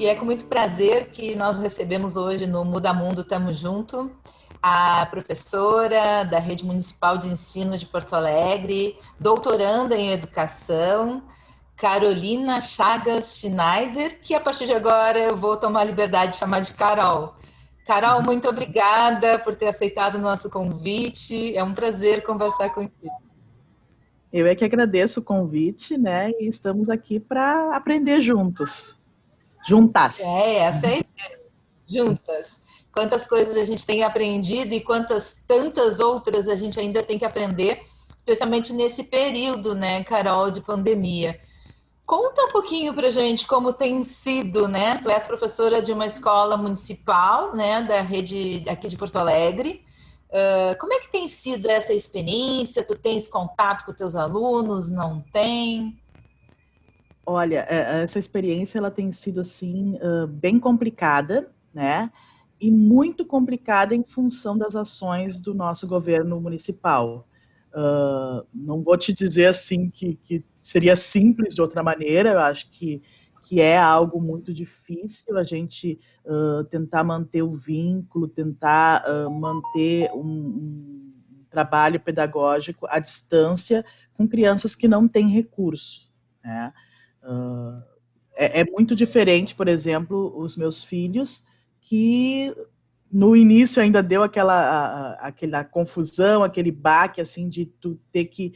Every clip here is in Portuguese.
E é com muito prazer que nós recebemos hoje no Muda Mundo Tamo Junto a professora da Rede Municipal de Ensino de Porto Alegre, doutoranda em Educação, Carolina Chagas Schneider, que a partir de agora eu vou tomar a liberdade de chamar de Carol. Carol, muito obrigada por ter aceitado o nosso convite. É um prazer conversar contigo. Eu é que agradeço o convite, né? E estamos aqui para aprender juntos. Juntas. Essa é a ideia. Juntas. Quantas coisas a gente tem aprendido e tantas outras a gente ainda tem que aprender, especialmente nesse período, né, Carol, de pandemia. Conta um pouquinho pra gente como tem sido, né? Tu és professora de uma escola municipal, né, da rede aqui de Porto Alegre. Como é que tem sido essa experiência? Tu tens contato com teus alunos? Não tem? Olha, essa experiência ela tem sido assim bem complicada, né? E muito complicada em função das ações do nosso governo municipal. Não vou te dizer assim que seria simples de outra maneira. Eu acho que é algo muito difícil a gente tentar manter o vínculo, tentar manter um trabalho pedagógico à distância com crianças que não têm recurso, né? É muito diferente, por exemplo, os meus filhos, que no início ainda deu aquela confusão, aquele baque, assim, de tu ter que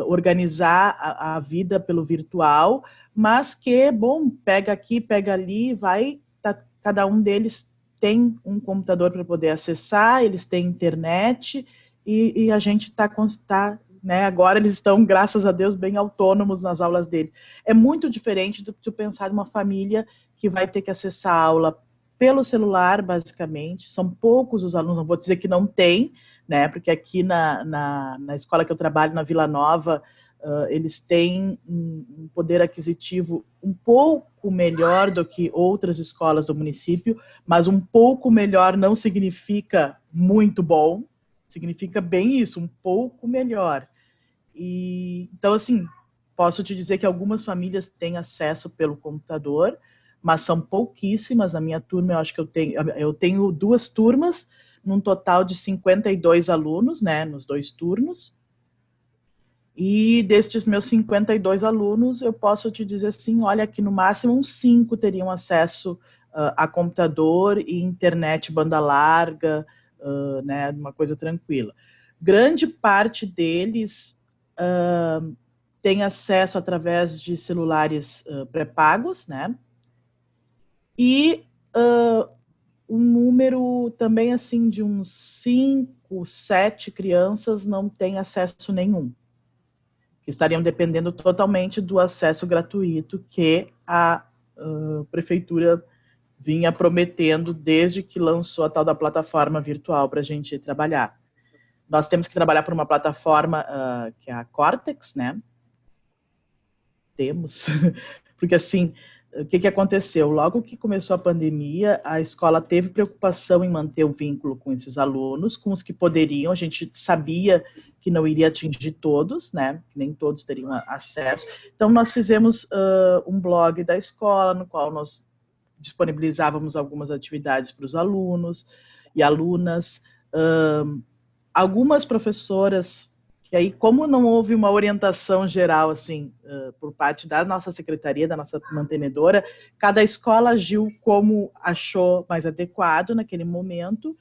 organizar a vida pelo virtual, mas que, bom, pega aqui, pega ali, cada um deles tem um computador para poder acessar, eles têm internet, e a gente está né, agora eles estão, graças a Deus, bem autônomos nas aulas deles. É muito diferente do que tu pensar numa família que vai ter que acessar a aula pelo celular, basicamente. São poucos os alunos, não vou dizer que não tem, né, porque aqui na escola que eu trabalho, na Vila Nova, eles têm um poder aquisitivo um pouco melhor do que outras escolas do município, mas um pouco melhor não significa muito bom, significa bem isso, um pouco melhor. Então, assim, posso te dizer que algumas famílias têm acesso pelo computador, mas são pouquíssimas. Na minha turma, eu acho que eu tenho 2 turmas, num total de 52 alunos, né, nos 2 turnos. E destes meus 52 alunos, eu posso te dizer assim, olha, que no máximo uns 5 teriam acesso a computador e internet banda larga, né, uma coisa tranquila. Grande parte deles tem acesso através de celulares pré-pagos, né? E um número também assim de uns 5, 7 crianças não tem acesso nenhum, que estariam dependendo totalmente do acesso gratuito que a prefeitura vinha prometendo desde que lançou a tal da plataforma virtual para a gente trabalhar. Nós temos que trabalhar por uma plataforma que é a Cortex, né? Temos, porque assim, o que aconteceu? Logo que começou a pandemia, a escola teve preocupação em manter o vínculo com esses alunos, com os que poderiam. A gente sabia que não iria atingir todos, né? Que nem todos teriam acesso. Então, nós fizemos um blog da escola, no qual nós disponibilizávamos algumas atividades para os alunos e alunas. Algumas professoras, que aí, como não houve uma orientação geral, assim, por parte da nossa secretaria, da nossa mantenedora, cada escola agiu como achou mais adequado naquele momento,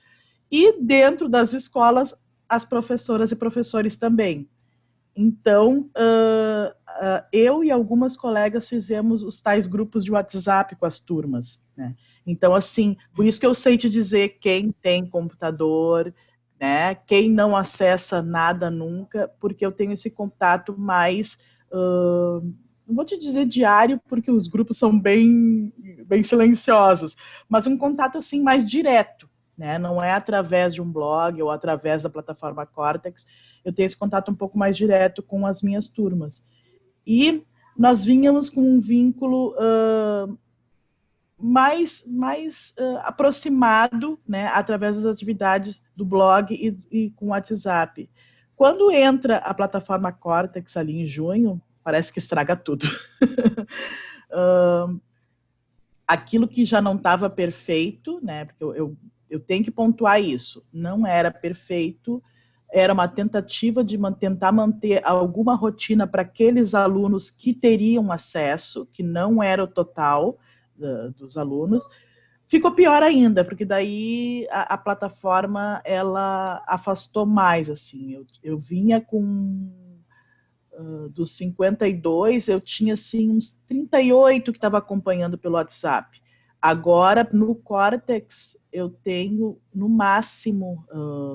e dentro das escolas, as professoras e professores também. Então, eu e algumas colegas fizemos os tais grupos de WhatsApp com as turmas, né? Então, assim, por isso que eu sei te dizer quem tem computador, né? Quem não acessa nada nunca, porque eu tenho esse contato mais, não vou te dizer diário, porque os grupos são bem silenciosos, mas um contato assim mais direto, né? Não é através de um blog ou através da plataforma Cortex. Eu tenho esse contato um pouco mais direto com as minhas turmas. E nós vínhamos com um vínculo mais aproximado, né, através das atividades do blog e com o WhatsApp. Quando entra a plataforma Cortex ali em junho, parece que estraga tudo. aquilo que já não estava perfeito, né? Porque eu tenho que pontuar isso, não era perfeito, era uma tentativa de tentar manter alguma rotina para aqueles alunos que teriam acesso, que não era o total dos alunos. Ficou pior ainda, porque daí a plataforma ela afastou mais, assim. Eu vinha com dos 52, eu tinha assim uns 38 que estava acompanhando pelo WhatsApp. Agora, no Cortex, eu tenho no máximo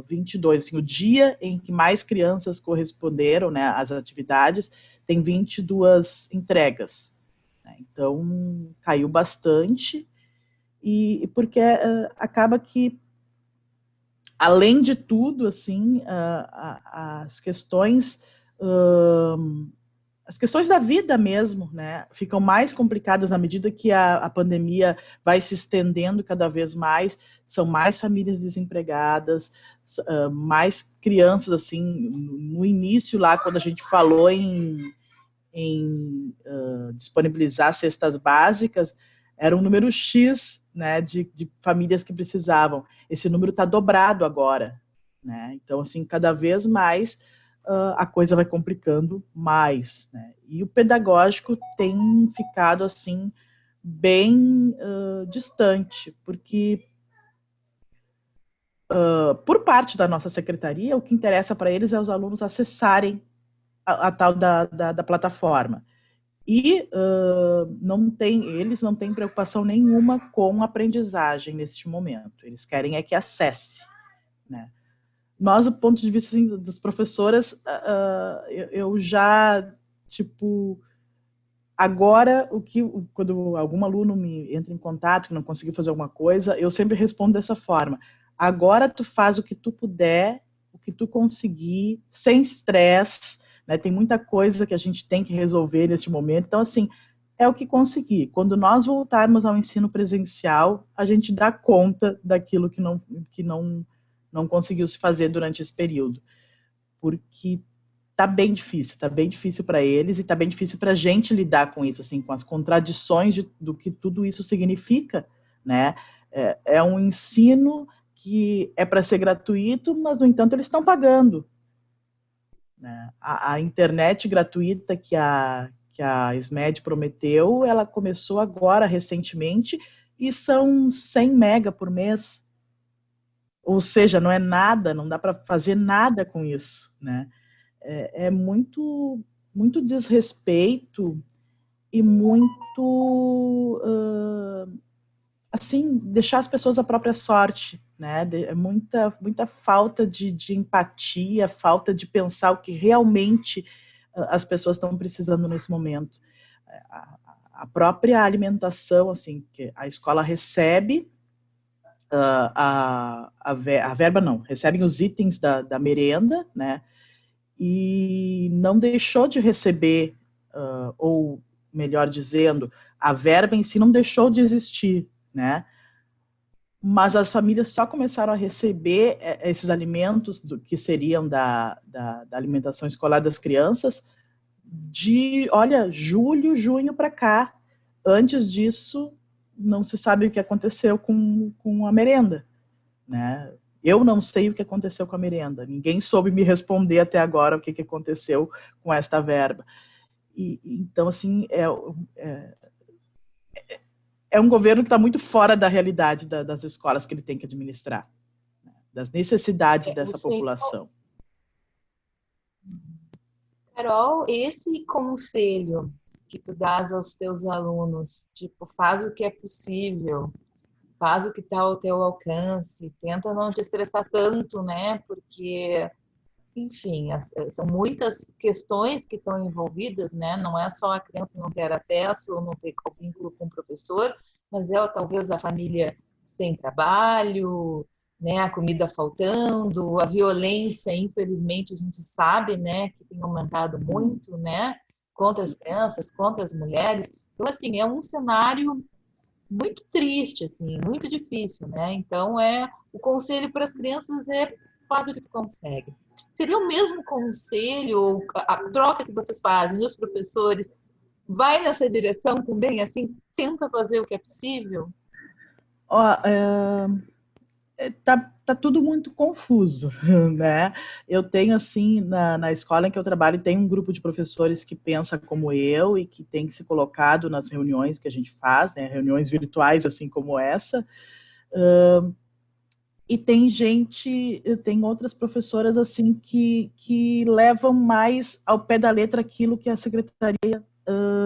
22. Assim, o dia em que mais crianças corresponderam, né, às atividades, tem 22 entregas. Né? Então, caiu bastante. E porque acaba que, além de tudo, assim, as questões da vida mesmo, né, ficam mais complicadas na medida que a pandemia vai se estendendo cada vez mais, são mais famílias desempregadas, mais crianças, assim, no início lá, quando a gente falou em disponibilizar cestas básicas, era um número X, né, de famílias que precisavam. Esse número está dobrado agora, né? Então, assim, cada vez mais a coisa vai complicando mais, né? E o pedagógico tem ficado, assim, bem distante, porque por parte da nossa secretaria, o que interessa para eles é os alunos acessarem a tal da plataforma. E eles não têm preocupação nenhuma com aprendizagem neste momento. Eles querem é que acesse, né? Nós, do ponto de vista assim, das professoras, eu já, tipo, agora, quando algum aluno me entra em contato, que não conseguiu fazer alguma coisa, eu sempre respondo dessa forma. Agora tu faz o que tu puder, o que tu conseguir, sem estresse, né? Tem muita coisa que a gente tem que resolver neste momento. Então, assim, é o que conseguir. Quando nós voltarmos ao ensino presencial, a gente dá conta daquilo que não conseguiu se fazer durante esse período. Porque tá bem difícil para eles e tá bem difícil para a gente lidar com isso, assim, com as contradições do que tudo isso significa, né? É um ensino que é para ser gratuito, mas, no entanto, eles estão pagando. Né? A internet gratuita que a SMED prometeu, ela começou agora, recentemente, e são 100 mega por mês. Ou seja, não é nada, não dá para fazer nada com isso, né? É muito, muito desrespeito e muito, assim, deixar as pessoas à própria sorte, né? É muita, muita falta de empatia, falta de pensar o que realmente as pessoas estão precisando nesse momento. A própria alimentação, assim, que a escola recebe a verba, não, recebem os itens da merenda, né? E não deixou de receber, ou melhor dizendo, a verba em si não deixou de existir, né? Mas as famílias só começaram a receber esses alimentos que seriam da alimentação escolar das crianças olha, julho, junho para cá. Antes disso, não se sabe o que aconteceu com a merenda, né? Eu não sei o que aconteceu com a merenda. Ninguém soube me responder até agora o que aconteceu com esta verba. Então, assim, é um governo que está muito fora da realidade das escolas que ele tem que administrar, né? Das necessidades dessa população. Carol, esse conselho que tu dás aos teus alunos, tipo, faz o que é possível, faz o que está ao teu alcance, tenta não te estressar tanto, né? Porque, enfim, são muitas questões que estão envolvidas, né? Não é só a criança não ter acesso ou não ter vínculo com o professor, mas talvez a família sem trabalho, né? A comida faltando, a violência, infelizmente, a gente sabe, né? Que tem aumentado muito, né? Contra as crianças, contra as mulheres. Então, assim, é um cenário muito triste, assim, muito difícil, né? Então, o conselho para as crianças é faz o que tu consegue. Seria o mesmo conselho, a troca que vocês fazem, os professores, vai nessa direção também, assim, tenta fazer o que é possível? Ó, tá tudo muito confuso, né? Eu tenho, assim, na escola em que eu trabalho, tem um grupo de professores que pensa como eu e que tem que ser colocado nas reuniões que a gente faz, né? Reuniões virtuais, assim como essa. E tem outras professoras, assim, que levam mais ao pé da letra aquilo que a secretaria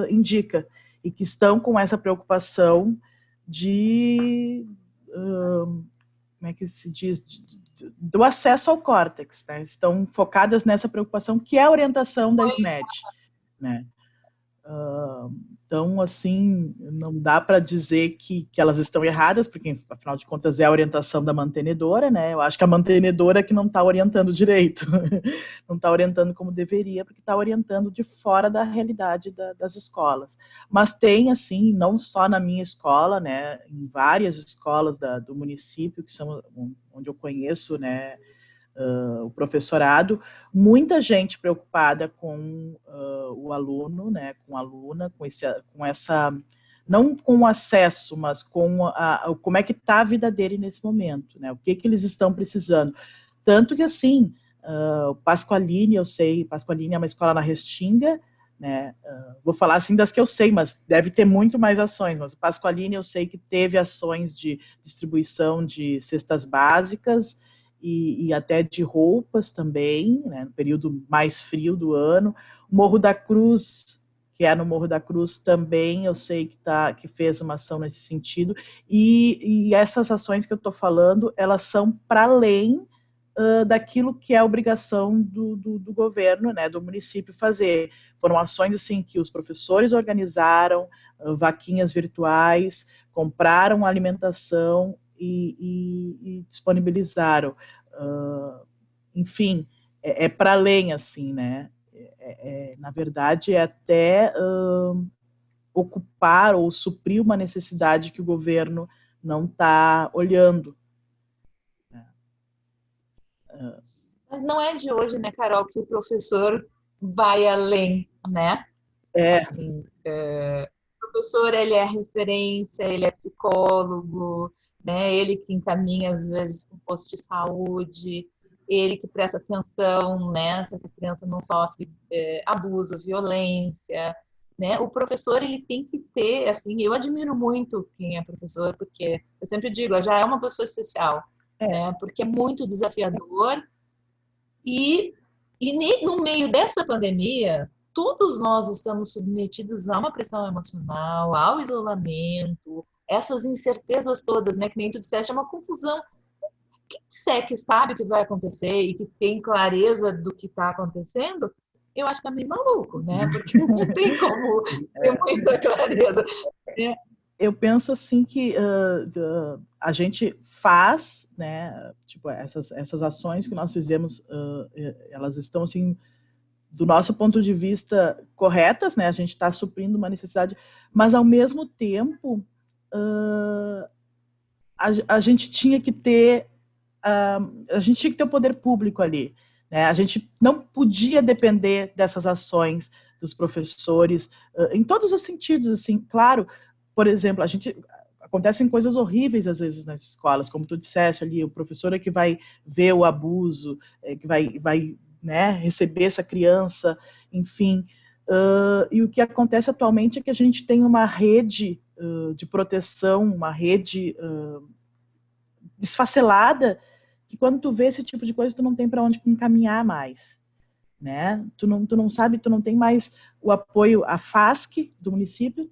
indica e que estão com essa preocupação de como é que se diz, do acesso ao córtex, né? Estão focadas nessa preocupação que é a orientação da SMED, né? Então, assim, não dá para dizer que elas estão erradas, porque, afinal de contas, é a orientação da mantenedora, né? Eu acho que a mantenedora que não está orientando direito, não está orientando como deveria, porque está orientando de fora da realidade das escolas. Mas tem, assim, não só na minha escola, né? Em várias escolas do município, que são onde eu conheço, né? O professorado, muita gente preocupada com o aluno, né, com a aluna, com essa, não com o acesso, mas com como é que está a vida dele nesse momento, né, o que eles estão precisando. Tanto que, assim, o Pasqualini, eu sei, Pasqualini é uma escola na Restinga, né, vou falar assim das que eu sei, mas deve ter muito mais ações, mas o Pasqualini eu sei que teve ações de distribuição de cestas básicas, e até de roupas também, né, no período mais frio do ano. O Morro da Cruz, que é no Morro da Cruz também, eu sei que fez uma ação nesse sentido, e essas ações que eu estou falando, elas são para além daquilo que é a obrigação do governo, né, do município fazer. Foram ações assim que os professores organizaram, vaquinhas virtuais, compraram alimentação e disponibilizaram. Enfim, é para além, assim, né? Na verdade, é até ocupar ou suprir uma necessidade que o governo não está olhando. Mas não é de hoje, né, Carol, que o professor vai além, né? Assim, o professor, ele é referência, ele é psicólogo, né? Ele que encaminha, às vezes, com posto de saúde, ele que presta atenção, né? Se essa criança não sofre abuso, violência, né? O professor, ele tem que ter, assim, eu admiro muito quem é professor, porque eu sempre digo, já é uma pessoa especial, né? Porque é muito desafiador e, no meio dessa pandemia, todos nós estamos submetidos a uma pressão emocional, ao isolamento, essas incertezas todas, né? Que nem tu disseste, é uma confusão. Quem disser que sabe o que vai acontecer e que tem clareza do que está acontecendo, eu acho que tá meio maluco, né? Porque não tem como ter muita clareza. Eu penso assim que a gente faz, né, tipo, essas ações que nós fizemos, elas estão, assim, do nosso ponto de vista, corretas, né, a gente está suprindo uma necessidade, mas, ao mesmo tempo, a gente tinha que ter o poder público ali, né, a gente não podia depender dessas ações dos professores, em todos os sentidos, assim, claro. Por exemplo, acontecem coisas horríveis às vezes nas escolas, como tu disseste ali, o professor é que vai ver o abuso, que vai né, receber essa criança, enfim. E o que acontece atualmente é que a gente tem uma rede de proteção, uma rede desfacelada, que quando tu vê esse tipo de coisa, tu não tem para onde encaminhar mais. Né? Tu não sabe, tu não tem mais o apoio, a FASC do município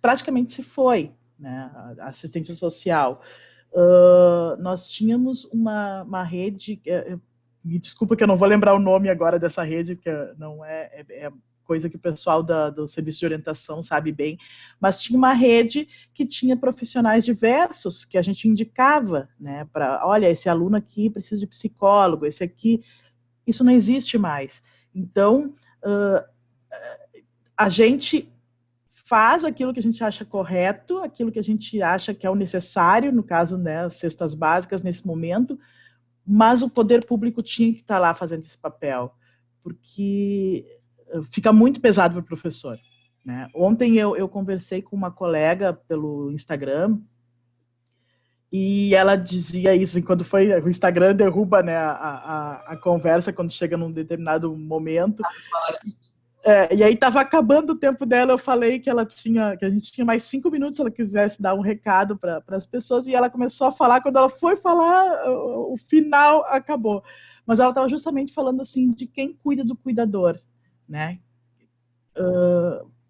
praticamente se foi, né, a assistência social. Nós tínhamos uma rede, me desculpa que eu não vou lembrar o nome agora dessa rede, que não é coisa que o pessoal do serviço de orientação sabe bem, mas tinha uma rede que tinha profissionais diversos que a gente indicava, né, para, olha, esse aluno aqui precisa de psicólogo, esse aqui, isso não existe mais. Então, a gente faz aquilo que a gente acha correto, aquilo que a gente acha que é o necessário, no caso, né, as cestas básicas nesse momento, mas o poder público tinha que estar lá fazendo esse papel, porque fica muito pesado para o professor, né? Ontem eu conversei com uma colega pelo Instagram e ela dizia isso, quando foi o Instagram derruba, né, a conversa quando chega num determinado momento. E aí estava acabando o tempo dela, eu falei que que a gente tinha mais 5 minutos se ela quisesse dar um recado para as pessoas, e ela começou a falar, quando ela foi falar, o final acabou. Mas ela estava justamente falando assim de quem cuida do cuidador, né?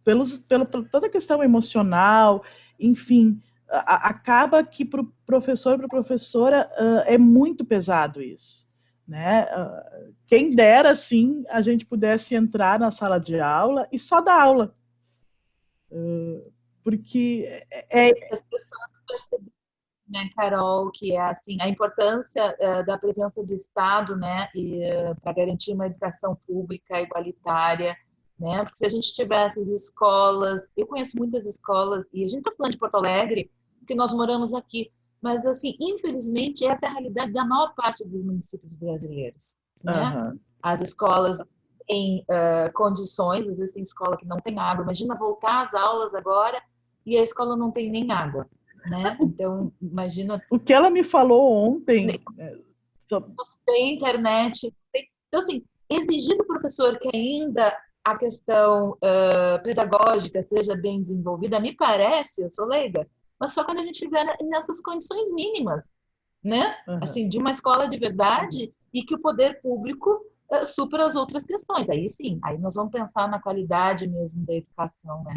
Pela toda a questão emocional, enfim, acaba que para o professor, para a professora, é muito pesado isso, né? Quem dera, assim, a gente pudesse entrar na sala de aula e só dar aula, porque As pessoas percebem, né, Carol, que é assim a importância da presença do Estado, né, para garantir uma educação pública igualitária, né? Porque se a gente tivesse as escolas, eu conheço muitas escolas e a gente está falando de Porto Alegre, porque nós moramos aqui, mas assim, infelizmente essa é a realidade da maior parte dos municípios brasileiros, né? Uhum. As escolas têm condições, às vezes tem escola que não tem água. Imagina voltar às aulas agora e a escola não tem nem água. Né? Então, imagina. O que ela me falou ontem. Tem internet. Então, assim, exigir do professor que ainda a questão pedagógica seja bem desenvolvida, me parece, eu sou leiga, mas só quando a gente estiver nessas condições mínimas, né? Uhum. Assim, de uma escola de verdade e que o poder público supra as outras questões. Aí sim, aí nós vamos pensar na qualidade mesmo da educação, né?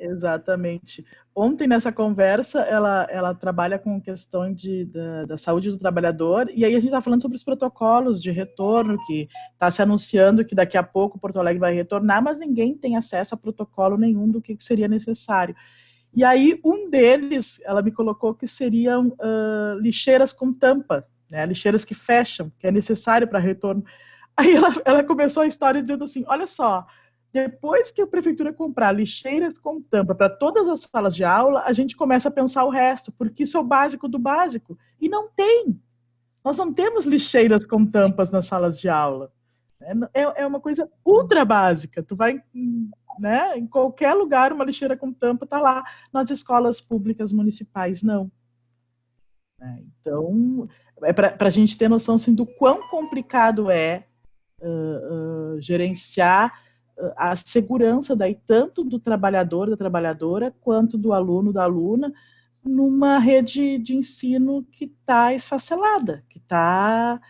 Exatamente. Ontem, nessa conversa, ela trabalha com questão da saúde do trabalhador, e aí a gente está falando sobre os protocolos de retorno, que está se anunciando que daqui a pouco Porto Alegre vai retornar, mas ninguém tem acesso a protocolo nenhum do que seria necessário. E aí, um deles, ela me colocou que seriam lixeiras com tampa, né, lixeiras que fecham, que é necessário para retorno. Aí ela começou a história dizendo assim, olha só, depois que a prefeitura comprar lixeiras com tampa para todas as salas de aula, a gente começa a pensar o resto, porque isso é o básico do básico. E não tem. Nós não temos lixeiras com tampas nas salas de aula. É uma coisa ultra básica. Tu vai, né, em qualquer lugar, uma lixeira com tampa está lá. Nas escolas públicas municipais, não. Então, é para a gente ter noção assim, do quão complicado é gerenciar a segurança daí tanto do trabalhador, da trabalhadora, quanto do aluno, da aluna, numa rede de ensino que está esfacelada, que está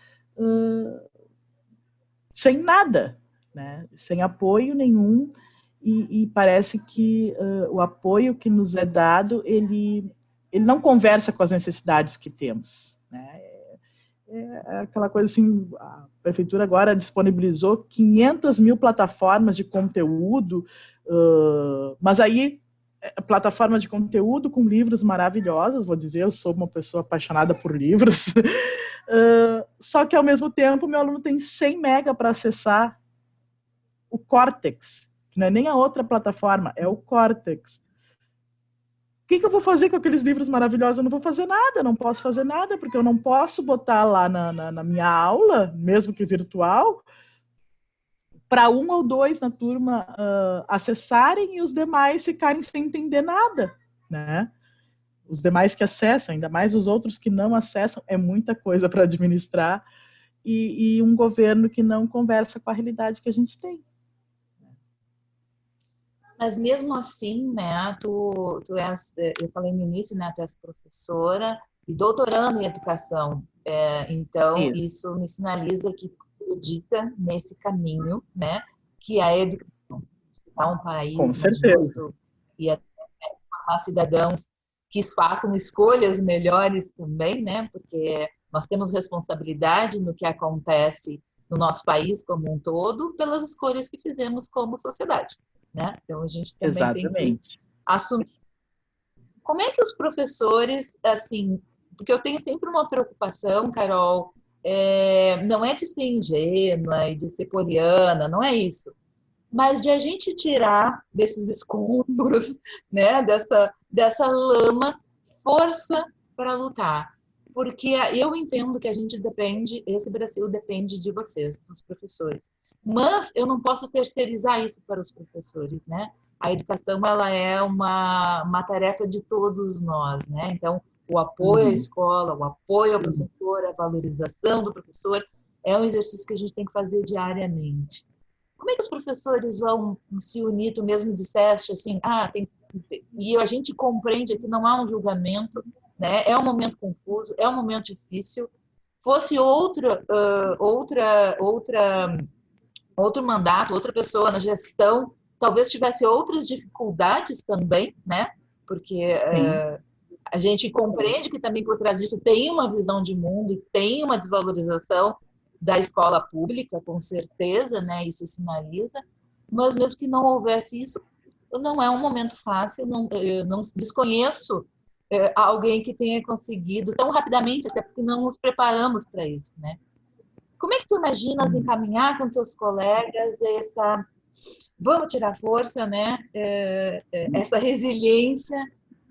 sem nada, né? Sem apoio nenhum, e parece que o apoio que nos é dado, ele não conversa com as necessidades que temos, né? É aquela coisa assim, a prefeitura agora disponibilizou 500 mil plataformas de conteúdo, mas aí, plataforma de conteúdo com livros maravilhosos, vou dizer, eu sou uma pessoa apaixonada por livros, só que ao mesmo tempo meu aluno tem 100 mega para acessar o Cortex, que não é nem a outra plataforma, é o Cortex. O que eu vou fazer com aqueles livros maravilhosos? Eu não vou fazer nada, não posso fazer nada, porque eu não posso botar lá na minha aula, mesmo que virtual, para um ou dois na turma acessarem e os demais ficarem sem entender nada, né? Os demais que acessam, ainda mais os outros que não acessam, é muita coisa para administrar, e um governo que não conversa com a realidade que a gente tem. Mas mesmo assim, né, tu és, eu falei no início, né, tu és professora e doutorando em educação. Então, isso me sinaliza que tu acredita nesse caminho, né, que a educação está um país mais justo e até formar cidadãos que façam escolhas melhores também, né, porque nós temos responsabilidade no que acontece no nosso país como um todo pelas escolhas que fizemos como sociedade. Né? Então, a gente também tem que assumir. Como é que os professores, assim, porque eu tenho sempre uma preocupação, Carol, não é de ser ingênua e de ser poliana, não é isso, mas de a gente tirar desses escombros, né, dessa lama, força para lutar. Porque eu entendo que a gente depende, esse Brasil depende de vocês, dos professores. Mas eu não posso terceirizar isso para os professores, né? A educação, ela é uma tarefa de todos nós, né? Então, o apoio à escola, o apoio ao professor, a valorização do professor, é um exercício que a gente tem que fazer diariamente. Como é que os professores vão se unir? Tu mesmo disseste assim, e a gente compreende que não há um julgamento, né? É um momento confuso, é um momento difícil. Fosse outro mandato, outra pessoa na gestão, talvez tivesse outras dificuldades também, né? Porque a gente compreende que também por trás disso tem uma visão de mundo e tem uma desvalorização da escola pública, com certeza, né? Isso sinaliza. Mas mesmo que não houvesse isso, não é um momento fácil. Eu não desconheço alguém que tenha conseguido tão rapidamente, até porque não nos preparamos para isso, né? Como é que tu imaginas encaminhar com teus colegas vamos tirar força, né? Essa resiliência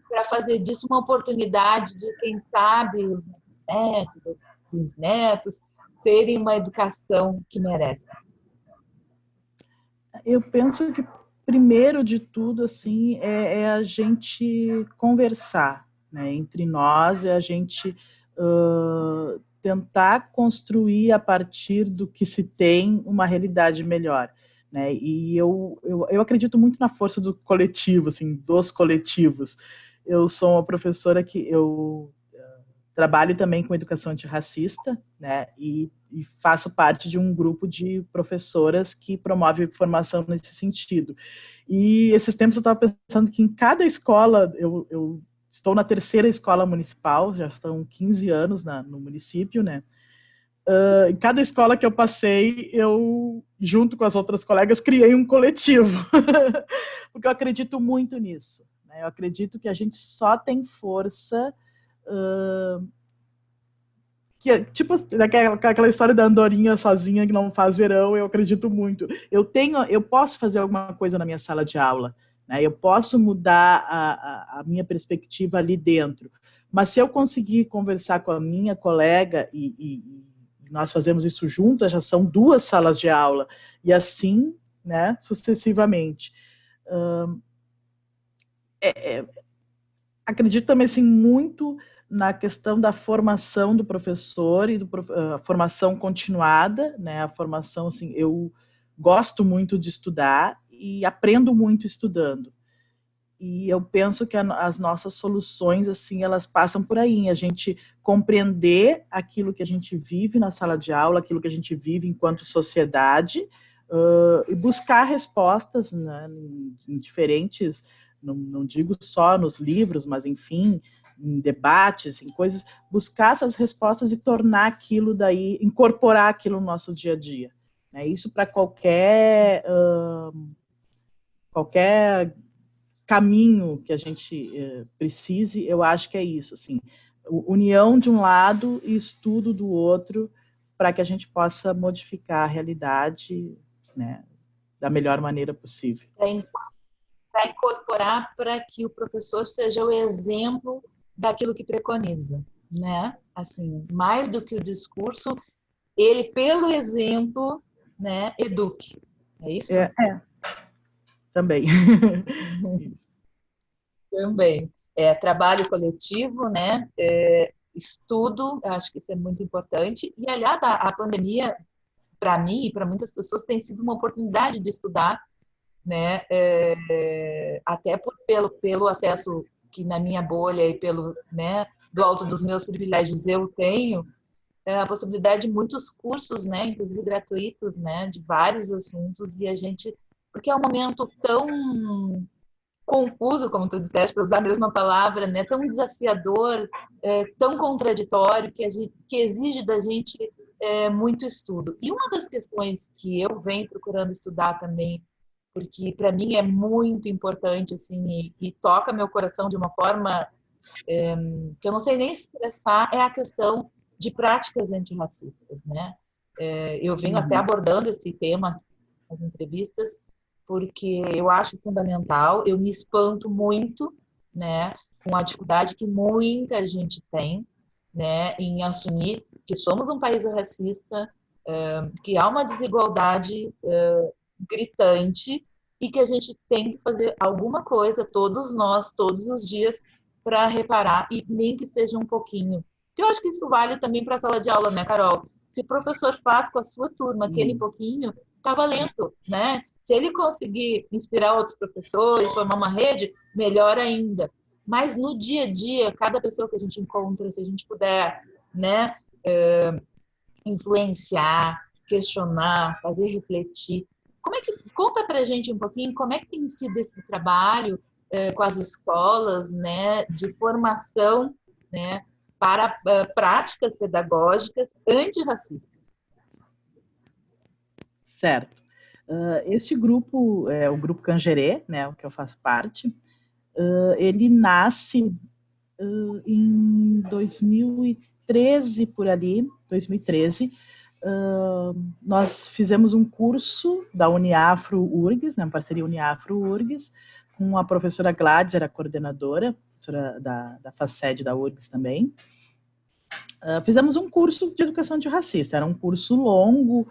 para fazer disso uma oportunidade de, quem sabe, os nossos netos, os bisnetos, terem uma educação que merecem? Eu penso que, primeiro de tudo, assim, é a gente conversar, né, entre nós, é a gente tentar construir a partir do que se tem uma realidade melhor, né? E eu acredito muito na força do coletivo, assim, dos coletivos. Eu sou uma professora que eu trabalho também com educação antirracista, né? E faço parte de um grupo de professoras que promove formação nesse sentido. E esses tempos eu estava pensando que em cada escola, eu estou na terceira escola municipal, já estão 15 anos no município, né? Em cada escola que eu passei, eu, junto com as outras colegas, criei um coletivo, porque eu acredito muito nisso, né? Eu acredito que a gente só tem força que tipo aquela história da andorinha sozinha que não faz verão. Eu acredito muito. Eu posso fazer alguma coisa na minha sala de aula, né? Eu posso mudar a minha perspectiva ali dentro. Mas se eu conseguir conversar com a minha colega e nós fazemos isso juntas, já são 2 salas de aula e assim, né, sucessivamente. Acredito também assim muito na questão da formação do professor e formação continuada, né? A formação, assim, eu gosto muito de estudar e aprendo muito estudando. E eu penso que as nossas soluções, assim, elas passam por aí, em a gente compreender aquilo que a gente vive na sala de aula, aquilo que a gente vive enquanto sociedade, e buscar respostas, né, em diferentes, não digo só nos livros, mas enfim, em debates, em coisas, buscar essas respostas e tornar aquilo daí, incorporar aquilo no nosso dia a dia. Né? Isso para qualquer caminho que a gente precise, eu acho que é isso, assim, união de um lado e estudo do outro, para que a gente possa modificar a realidade, né, da melhor maneira possível. Para incorporar, para que o professor seja o exemplo daquilo que preconiza, né? Assim, mais do que o discurso, ele, pelo exemplo, né, eduque. É isso? Também. Também. Trabalho coletivo, né? Estudo, acho que isso é muito importante. E, aliás, a pandemia, para mim e para muitas pessoas, tem sido uma oportunidade de estudar, né? Até pelo acesso que na minha bolha e né, do alto dos meus privilégios eu tenho, a possibilidade de muitos cursos, né, inclusive gratuitos, né, de vários assuntos, e a gente, porque é um momento tão confuso, como tu disseste, para usar a mesma palavra, né, tão desafiador, tão contraditório, que exige da gente muito estudo. E uma das questões que eu venho procurando estudar também, porque para mim é muito importante, assim, e toca meu coração de uma forma que eu não sei nem expressar, é a questão de práticas antirracistas, né? Eu venho até abordando esse tema nas entrevistas, porque eu acho fundamental, eu me espanto muito, né, com a dificuldade que muita gente tem, né, em assumir que somos um país racista, que há uma desigualdade gritante e que a gente tem que fazer alguma coisa, todos nós, todos os dias, para reparar, e nem que seja um pouquinho. Eu acho que isso vale também para a sala de aula, né, Carol? Se o professor faz com a sua turma aquele pouquinho, está valendo, né? Se ele conseguir inspirar outros professores, formar uma rede, melhor ainda. Mas no dia a dia, cada pessoa que a gente encontra, se a gente puder, né, influenciar, questionar, fazer refletir. Conta para a gente um pouquinho como é que tem sido esse trabalho com as escolas, né, de formação, né, para práticas pedagógicas antirracistas. Certo. Este grupo, o Grupo Cangerê, né, o que eu faço parte, ele nasce em 2013, por ali, 2013, nós fizemos um curso da Uniafro-URGS, né, parceria Uniafro-URGS, com a professora Gladys, era coordenadora, professora da FACED da URGS também. Fizemos um curso de educação antirracista, era um curso longo,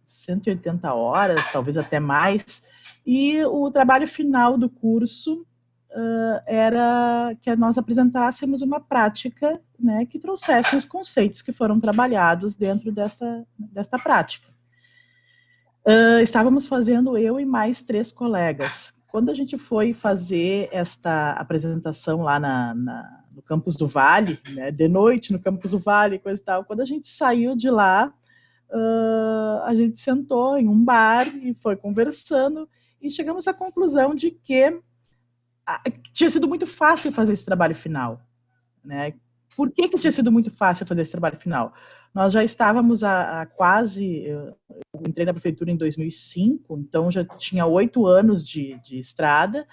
180 horas, talvez até mais, e o trabalho final do curso era que nós apresentássemos uma prática, né, que trouxesse os conceitos que foram trabalhados dentro desta prática. Estávamos fazendo eu e mais 3 colegas. Quando a gente foi fazer esta apresentação lá no Campus do Vale, né, de noite no Campus do Vale, coisa e tal, quando a gente saiu de lá, a gente sentou em um bar e foi conversando e chegamos à conclusão de que tinha sido muito fácil fazer esse trabalho final, né? Por que tinha sido muito fácil fazer esse trabalho final? Nós já estávamos quase... Eu entrei na prefeitura em 2005, então já tinha 8 anos de estrada.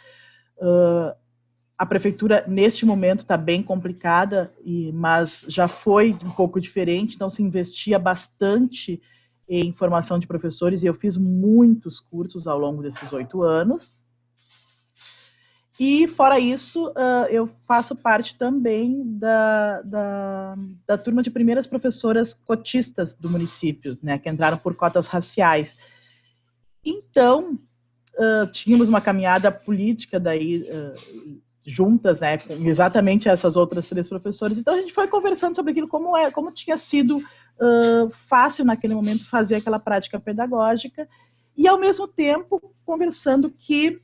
A prefeitura, neste momento, está bem complicada, mas já foi um pouco diferente, então se investia bastante em formação de professores, e eu fiz muitos cursos ao longo desses 8 anos. E, fora isso, eu faço parte também da turma de primeiras professoras cotistas do município, né, que entraram por cotas raciais. Então, tínhamos uma caminhada política daí, juntas, né, com exatamente essas outras 3 professoras. Então, a gente foi conversando sobre aquilo, como tinha sido fácil naquele momento fazer aquela prática pedagógica, e, ao mesmo tempo, conversando que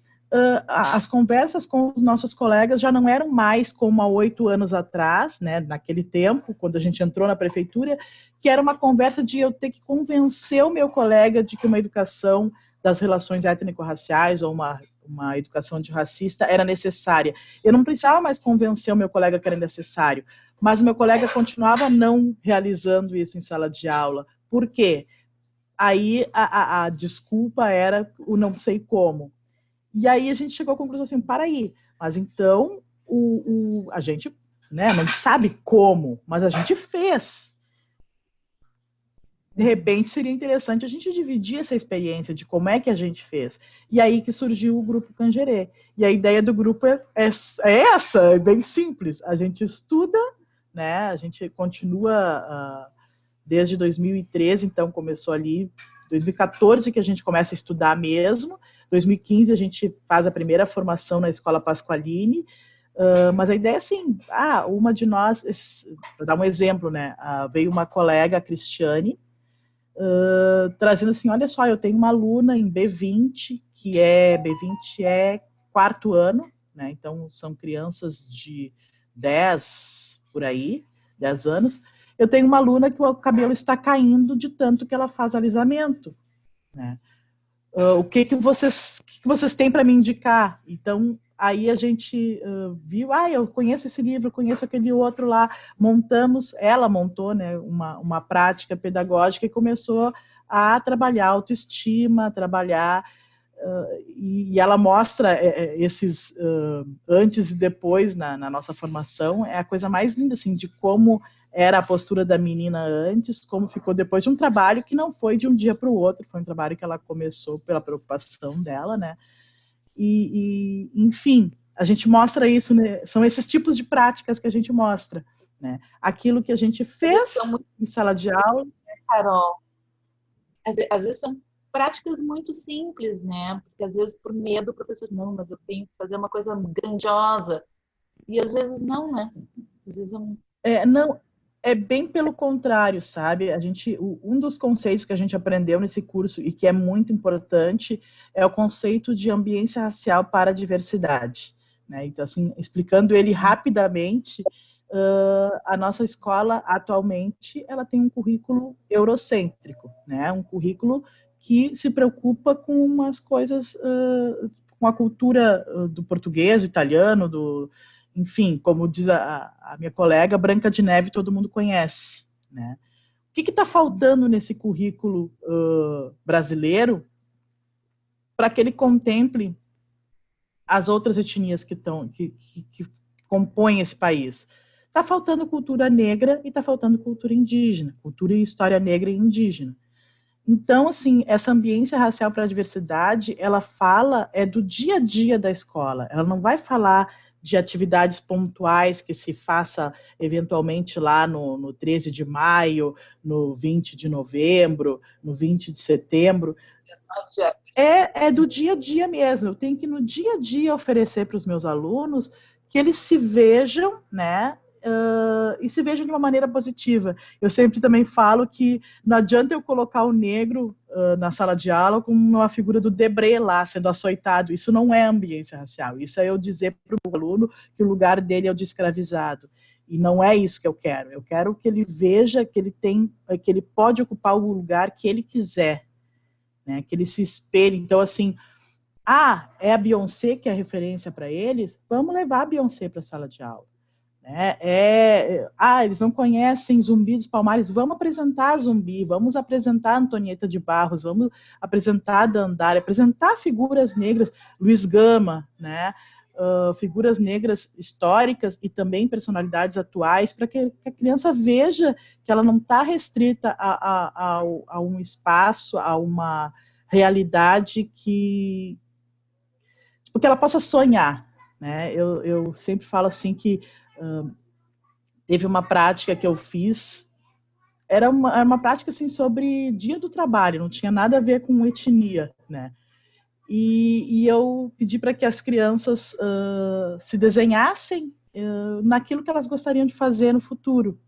as conversas com os nossos colegas já não eram mais como há 8 anos atrás, né, naquele tempo, quando a gente entrou na prefeitura, que era uma conversa de eu ter que convencer o meu colega de que uma educação das relações étnico-raciais ou uma educação antirracista era necessária. Eu não precisava mais convencer o meu colega que era necessário, mas o meu colega continuava não realizando isso em sala de aula. Por quê? Aí a desculpa era o não sei como. E aí a gente chegou à conclusão assim, para aí, mas então a gente, né, não sabe como, mas a gente fez. De repente seria interessante a gente dividir essa experiência de como é que a gente fez. E aí que surgiu o Grupo Cangerê. E a ideia do grupo é essa, é bem simples. A gente estuda, né, a gente continua desde 2013, então começou ali, 2014 que a gente começa a estudar mesmo, 2015 a gente faz a primeira formação na Escola Pasqualini, mas a ideia é assim, uma de nós, para dar um exemplo, né, veio uma colega, a Cristiane, trazendo assim, olha só, eu tenho uma aluna em B20, B20 é 4º ano, né, então são crianças de 10, por aí, 10 anos, eu tenho uma aluna que o cabelo está caindo de tanto que ela faz alisamento, né? O que vocês têm para me indicar? Então, aí a gente viu, eu conheço esse livro, conheço aquele outro lá, ela montou, né, uma prática pedagógica e começou a trabalhar autoestima, e ela mostra esses antes e depois na nossa formação, é a coisa mais linda, assim, de como era a postura da menina antes, como ficou depois de um trabalho que não foi de um dia para o outro, foi um trabalho que ela começou pela preocupação dela, né? E enfim, a gente mostra isso, né? São esses tipos de práticas que a gente mostra, né? Aquilo que a gente fez em sala de aula, Carol? Às vezes são práticas muito simples, né? Porque às vezes por medo o professor, não, mas eu tenho que fazer uma coisa grandiosa. E às vezes não, né? Às vezes Não, é bem pelo contrário, sabe? Um dos conceitos que a gente aprendeu nesse curso e que é muito importante é o conceito de ambiência racial para a diversidade, né? Então, assim, explicando ele rapidamente, a nossa escola atualmente ela tem um currículo eurocêntrico, né? Um currículo que se preocupa com umas coisas, com a cultura do português, do italiano, enfim, como diz a minha colega, Branca de Neve todo mundo conhece, né? O que está faltando nesse currículo brasileiro para que ele contemple as outras etnias que compõem esse país? Está faltando cultura negra e está faltando cultura indígena, cultura e história negra e indígena. Então, assim, essa ambiência racial para a diversidade, ela fala do dia a dia da escola. Ela não vai falar de atividades pontuais que se faça eventualmente lá no 13 de maio, no 20 de novembro, no 20 de setembro. É do dia a dia mesmo. Eu tenho que, no dia a dia, oferecer para os meus alunos que eles se vejam, né? E se vejam de uma maneira positiva. Eu sempre também falo que não adianta eu colocar o negro na sala de aula como uma figura do Debré lá, sendo açoitado. Isso não é ambiência racial. Isso é eu dizer para o aluno que o lugar dele é o de escravizado. E não é isso que eu quero. Eu quero que ele veja que ele pode ocupar o lugar que ele quiser, né? Que ele se espelhe. Então, assim, é a Beyoncé que é a referência para eles? Vamos levar a Beyoncé para a sala de aula. Eles não conhecem Zumbi dos Palmares, vamos apresentar Zumbi, vamos apresentar Antonieta de Barros, vamos apresentar Dandara, apresentar figuras negras, Luiz Gama, né? Figuras negras históricas e também personalidades atuais, para que a criança veja que ela não está restrita a um espaço, a uma realidade que ela possa sonhar, né? Eu sempre falo assim que teve uma prática que eu fiz, era uma prática assim, sobre dia do trabalho, não tinha nada a ver com etnia, né? E eu pedi para que as crianças se desenhassem naquilo que elas gostariam de fazer no futuro.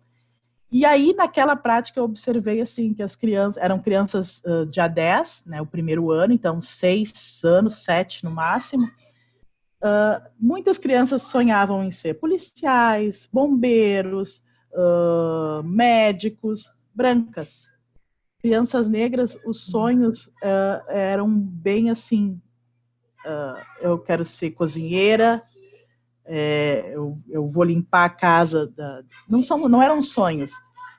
E aí, naquela prática, eu observei assim que as crianças eram crianças de A10, né, o primeiro ano, então 6 anos, 7 no máximo. Muitas crianças sonhavam em ser policiais, bombeiros, médicos, brancas. Crianças negras, os sonhos eram bem assim, eu quero ser cozinheira, eu vou limpar a casa. Não eram sonhos,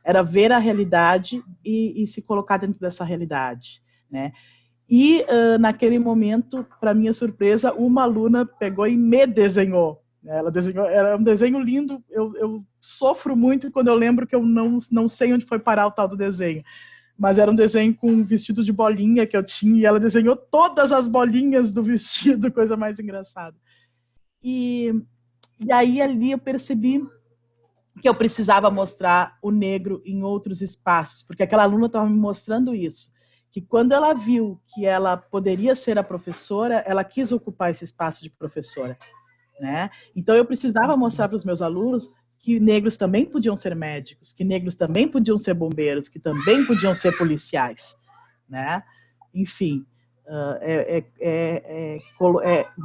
era ver a realidade e se colocar dentro dessa realidade, né? E naquele momento, para minha surpresa, uma aluna pegou e me desenhou. Ela desenhou, era um desenho lindo. Eu sofro muito quando eu lembro que eu não sei onde foi parar o tal do desenho. Mas era um desenho com um vestido de bolinha que eu tinha, e ela desenhou todas as bolinhas do vestido, coisa mais engraçada. E aí ali eu percebi que eu precisava mostrar o negro em outros espaços, porque aquela aluna estava me mostrando isso, que quando ela viu que ela poderia ser a professora, ela quis ocupar esse espaço de professora, né? Então eu precisava mostrar para os meus alunos que negros também podiam ser médicos, que negros também podiam ser bombeiros, que também podiam ser policiais, né? Enfim,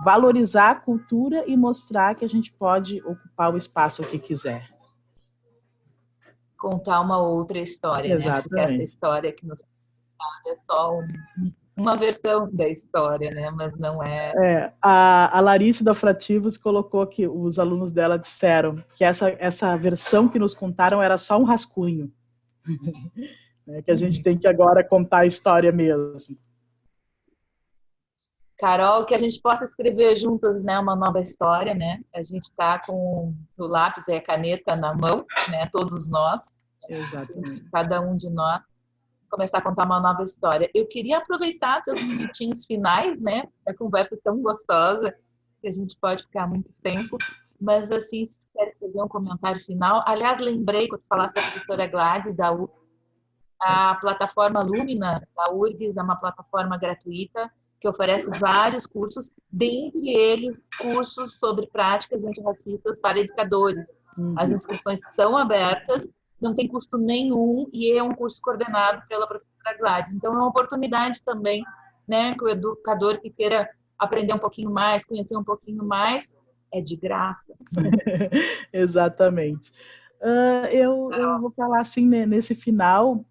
valorizar a cultura e mostrar que a gente pode ocupar o espaço que quiser. Contar uma outra história, né? Porque essa história que nos é só uma versão da história, né? Mas não é. A Larice da Frativos colocou que os alunos dela disseram que essa versão que nos contaram era só um rascunho. Né? Que a gente tem que agora contar a história mesmo. Carol, que a gente possa escrever juntas, né, uma nova história, né? A gente está com o lápis e a caneta na mão, né? Todos nós. Exatamente. Cada um de nós começar a contar uma nova história. Eu queria aproveitar teus minutinhos finais, né? A conversa tão gostosa que a gente pode ficar muito tempo. Mas, assim, se quer fazer um comentário final. Aliás, lembrei, quando falasse da professora Gladys, da U, A plataforma Lumina, da URGS, é uma plataforma gratuita que oferece vários cursos, dentre eles cursos sobre práticas antirracistas para educadores. As inscrições estão abertas, não tem custo nenhum e é um curso coordenado pela professora Gladys. Então, é uma oportunidade também, né, que o educador que queira aprender um pouquinho mais, conhecer um pouquinho mais, é de graça. Exatamente. Eu vou falar assim, né, nesse final,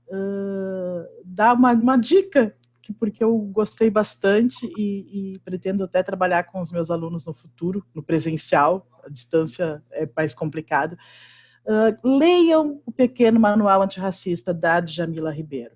dar uma dica, porque eu gostei bastante e pretendo até trabalhar com os meus alunos no futuro, no presencial, a distância é mais complicado. Leiam o Pequeno Manual Antirracista, da Djamila Ribeiro.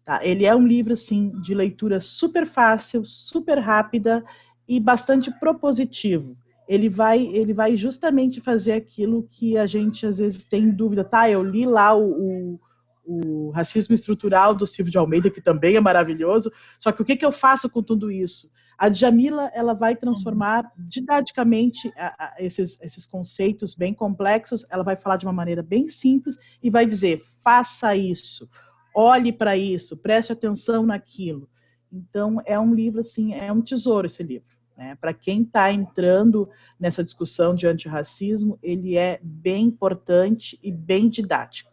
Tá? Ele é um livro assim, de leitura super fácil, super rápida e bastante propositivo. Ele vai justamente fazer aquilo que a gente às vezes tem dúvida. Tá, eu li lá o Racismo Estrutural do Silvio de Almeida, que também é maravilhoso, só que o que eu faço com tudo isso? A Djamila, ela vai transformar didaticamente esses conceitos bem complexos, ela vai falar de uma maneira bem simples e vai dizer, faça isso, olhe para isso, preste atenção naquilo. Então, é um livro, assim, é um tesouro esse livro. Né? Para quem está entrando nessa discussão de antirracismo, ele é bem importante e bem didático.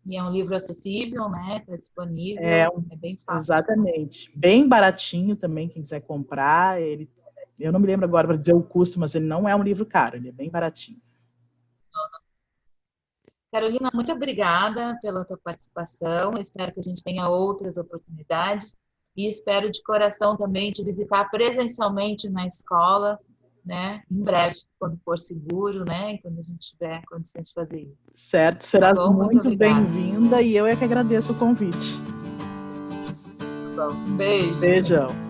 E é um livro acessível, né? Está disponível, é bem fácil. Exatamente. Bem baratinho também, quem quiser comprar. Eu não me lembro agora para dizer o custo, mas ele não é um livro caro, ele é bem baratinho. Carolina, muito obrigada pela tua participação. Eu espero que a gente tenha outras oportunidades e espero de coração também te visitar presencialmente na escola, né? Em breve, quando for seguro, né? E quando a gente tiver condições de fazer isso. Certo, serás muito bem-vinda e eu é que agradeço o convite. Bom, um beijo. Beijão.